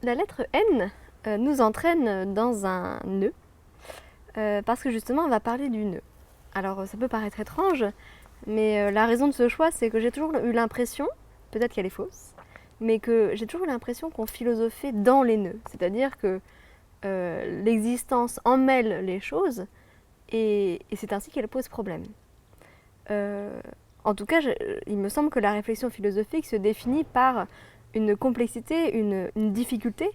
La lettre N nous entraîne dans un nœud, parce que justement on va parler du nœud. Alors ça peut paraître étrange, mais la raison de ce choix, c'est que j'ai toujours eu l'impression, peut-être qu'elle est fausse, mais que j'ai toujours eu l'impression qu'on philosophait dans les nœuds. C'est-à-dire que l'existence emmêle les choses et c'est ainsi qu'elle pose problème. En tout cas, il me semble que la réflexion philosophique se définit par une complexité, une difficulté,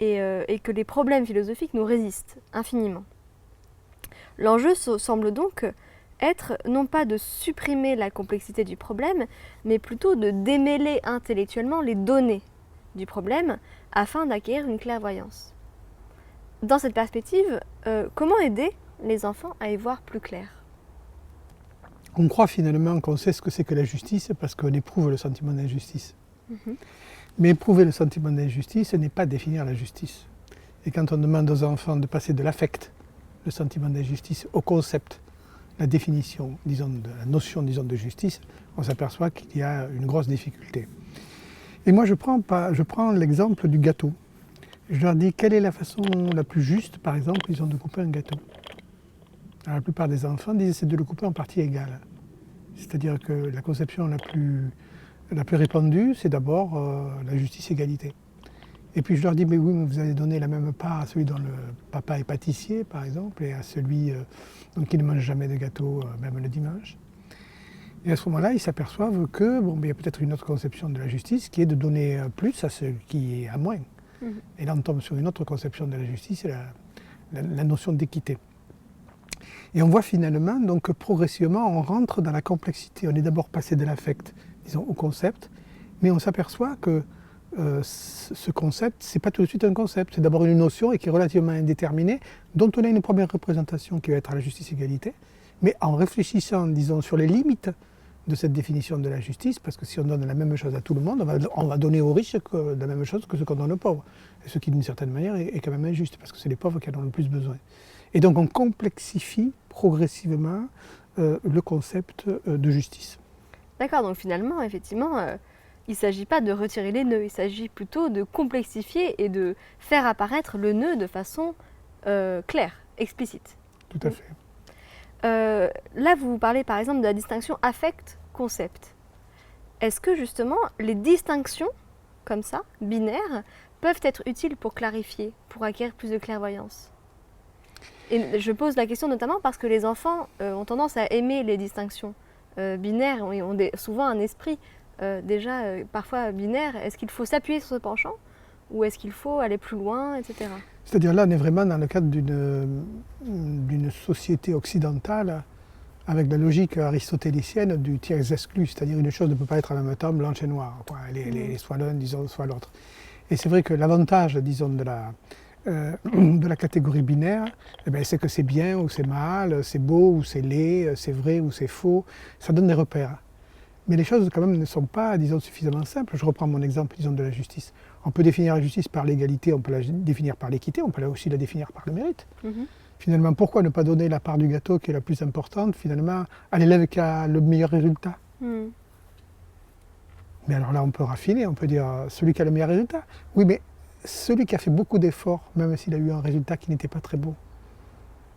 et que les problèmes philosophiques nous résistent infiniment. L'enjeu semble donc être non pas de supprimer la complexité du problème, mais plutôt de démêler intellectuellement les données du problème afin d'acquérir une clairvoyance. Dans cette perspective, comment aider les enfants à y voir plus clair ? On croit finalement qu'on sait ce que c'est que la justice parce qu'on éprouve le sentiment d'injustice. Mais éprouver le sentiment d'injustice, ce n'est pas définir la justice. Et quand on demande aux enfants de passer de l'affect, le sentiment d'injustice, au concept, la définition, disons, de la notion, disons, de justice, on s'aperçoit qu'il y a une grosse difficulté. Et moi, je prends l'exemple du gâteau. Je leur dis quelle est la façon la plus juste, par exemple, disons, de couper un gâteau. Alors, la plupart des enfants disent c'est de le couper en parties égales. C'est-à-dire que la conception la plus répandue, c'est d'abord la justice-égalité. Et puis je leur dis, mais oui, mais vous allez donner la même part à celui dont le papa est pâtissier, par exemple, et à celui qui ne mange jamais de gâteau, même le dimanche. Et à ce moment-là, ils s'aperçoivent que il y a peut-être une autre conception de la justice qui est de donner plus à celui qui est à moins. Et là, on tombe sur une autre conception de la justice, c'est la notion d'équité. Et on voit finalement donc, que progressivement, on rentre dans la complexité. On est d'abord passé de l'affect, disons, au concept, mais on s'aperçoit que ce concept, ce n'est pas tout de suite un concept. C'est d'abord une notion et qui est relativement indéterminée, dont on a une première représentation qui va être la justice-égalité. Mais en réfléchissant, disons, sur les limites de cette définition de la justice, parce que si on donne la même chose à tout le monde, on va donner aux riches la même chose que ce qu'on donne aux pauvres. Et ce qui, d'une certaine manière, est quand même injuste, parce que c'est les pauvres qui en ont le plus besoin. Et donc on complexifie progressivement le concept de justice. D'accord, donc finalement, effectivement, il ne s'agit pas de retirer les nœuds, il s'agit plutôt de complexifier et de faire apparaître le nœud de façon claire, explicite. Tout à fait. Là, vous parlez par exemple de la distinction affect-concept. Est-ce que justement les distinctions, comme ça, binaires, peuvent être utiles pour clarifier, pour acquérir plus de clairvoyance ? Et je pose la question notamment parce que les enfants ont tendance à aimer les distinctions binaires et ont souvent un esprit parfois binaire. Est-ce qu'il faut s'appuyer sur ce penchant ou est-ce qu'il faut aller plus loin, etc. C'est-à-dire là, on est vraiment dans le cadre d'une société occidentale avec la logique aristotélicienne du tiers exclu, c'est-à-dire une chose ne peut pas être en même temps blanche et noire, quoi. Elle est soit l'un, disons, soit l'autre. Et c'est vrai que l'avantage, disons, de la catégorie binaire, c'est que c'est bien ou c'est mal, c'est beau ou c'est laid, c'est vrai ou c'est faux, ça donne des repères. Mais les choses quand même ne sont pas, disons, suffisamment simples. Je reprends mon exemple, disons, de la justice. On peut définir la justice par l'égalité, on peut la définir par l'équité, on peut aussi la définir par le mérite. Finalement, pourquoi ne pas donner la part du gâteau qui est la plus importante, finalement, à l'élève qui a le meilleur résultat ? Mais alors là, on peut raffiner, on peut dire celui qui a le meilleur résultat. Oui, mais celui qui a fait beaucoup d'efforts, même s'il a eu un résultat qui n'était pas très beau.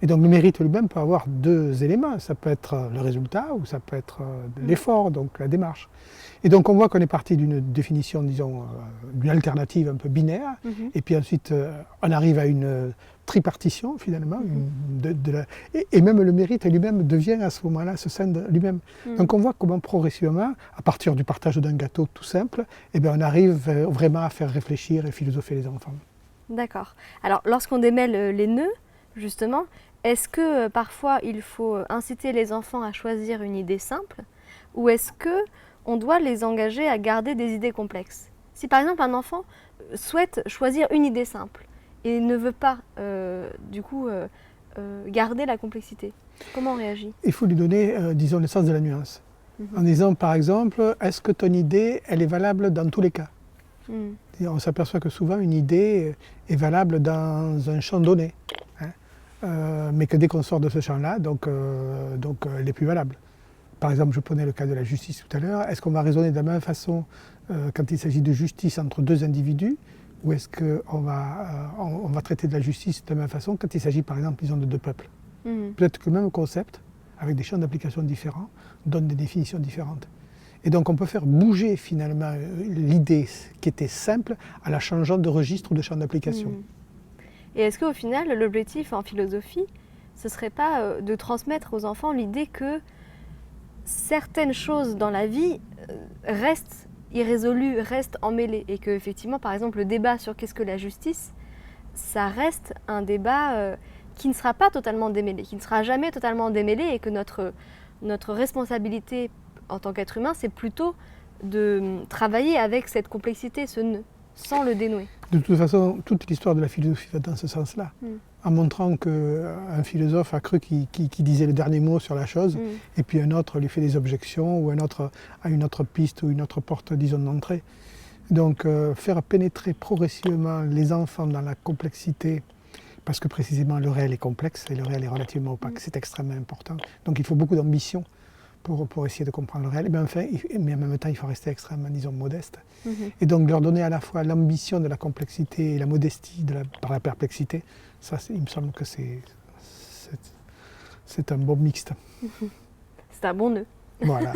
Et donc le mérite lui-même peut avoir deux éléments. Ça peut être le résultat ou ça peut être l'effort, donc la démarche. Et donc on voit qu'on est parti d'une définition, disons, d'une alternative un peu binaire. Et puis ensuite, on arrive à une tripartition finalement. Et même le mérite lui-même devient à ce moment-là, se scinde lui-même. Donc on voit comment progressivement, à partir du partage d'un gâteau tout simple, on arrive vraiment à faire réfléchir et philosopher les enfants. D'accord. Alors lorsqu'on démêle les nœuds, justement, est-ce que parfois il faut inciter les enfants à choisir une idée simple ou est-ce qu'on doit les engager à garder des idées complexes ? Si par exemple un enfant souhaite choisir une idée simple et ne veut pas garder la complexité, comment on réagit ? Il faut lui donner, disons, le sens de la nuance. En disant par exemple, est-ce que ton idée, elle est valable dans tous les cas ? On s'aperçoit que souvent une idée est valable dans un champ donné. Mais que dès qu'on sort de ce champ-là, donc elle n'est plus valable. Par exemple, je prenais le cas de la justice tout à l'heure. Est-ce qu'on va raisonner de la même façon quand il s'agit de justice entre deux individus ou est-ce qu'on on va traiter de la justice de la même façon quand il s'agit par exemple, disons, de deux peuples? Peut-être que le même concept, avec des champs d'application différents, donne des définitions différentes. Et donc on peut faire bouger finalement l'idée qui était simple en la changeant de registre ou de champ d'application. Et est-ce qu'au final, l'objectif en philosophie, ce ne serait pas de transmettre aux enfants l'idée que certaines choses dans la vie restent irrésolues, restent emmêlées, et que effectivement, par exemple, le débat sur qu'est-ce que la justice, ça reste un débat qui ne sera pas totalement démêlé, qui ne sera jamais totalement démêlé, et que notre responsabilité en tant qu'être humain, c'est plutôt de travailler avec cette complexité, ce nœud, sans le dénouer. De toute façon, toute l'histoire de la philosophie va dans ce sens-là, en montrant qu'un philosophe a cru qu'il disait le dernier mot sur la chose, et puis un autre lui fait des objections, ou un autre a une autre piste ou une autre porte, disons, d'entrée. Donc faire pénétrer progressivement les enfants dans la complexité, parce que précisément le réel est complexe et le réel est relativement opaque, c'est extrêmement important. Donc il faut beaucoup d'ambition pour essayer de comprendre le réel, mais en même temps il faut rester extrêmement, disons, modeste. Et donc leur donner à la fois l'ambition de la complexité et la modestie par la perplexité, ça il me semble que c'est un bon mixte. C'est un bon nœud. Voilà.